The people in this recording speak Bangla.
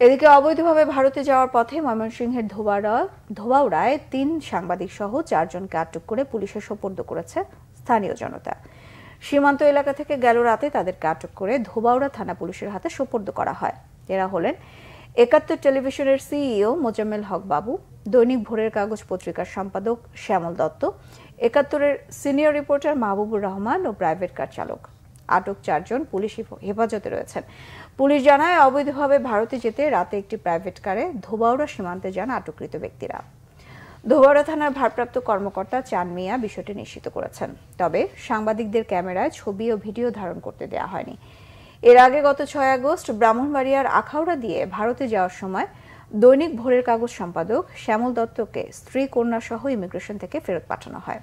এদিকে অবৈধভাবে ভারতে যাওয়ার পথে ময়মনসিংহের ধোবাউড়ায় ৩ সাংবাদিক সহ ৪ জনকে আটক করে পুলিশে সোপর্দ করেছে স্থানীয় জনতা। সীমান্ত এলাকা থেকে গেল রাতে তাদেরকে আটক করে ধোবাউড়া থানা পুলিশের হাতে সোপর্দ করা হয়। এরা হলেন ৭১ টেলিভিশনের সিইও মোজাম্মেল হক বাবু, দৈনিক ভোরের কাগজ পত্রিকার সম্পাদক শ্যামল দত্ত, ৭১-এর সিনিয়র রিপোর্টার মাহবুবুর রহমান ও প্রাইভেট কার চালক। আটক ৪ জন পুলিশ হেফাজতে রয়েছেন। পুলিশ জানায়, অবৈধভাবে ভারতে যেতে রাতে একটি প্রাইভেট কারে ধোবাউড়া সীমান্তে যান আটককৃত ব্যক্তিরা। ধোবাউড়া থানার ভারপ্রাপ্ত কর্মকর্তা চান মিয়া বিষয়টি নিশ্চিত করেছেন। তবে সাংবাদিকদের ক্যামেরায় ছবি ও ভিডিও ধারণ করতে দেওয়া হয়নি। এর আগে গত ৬ আগস্ট ব্রাহ্মণবাড়িয়ার আখাউড়া দিয়ে ভারতে যাওয়ার সময় দৈনিক ভোরের কাগজ সম্পাদক শ্যামল দত্তকে স্ত্রী কন্যা সহ ইমিগ্রেশন থেকে ফেরত পাঠানো হয়।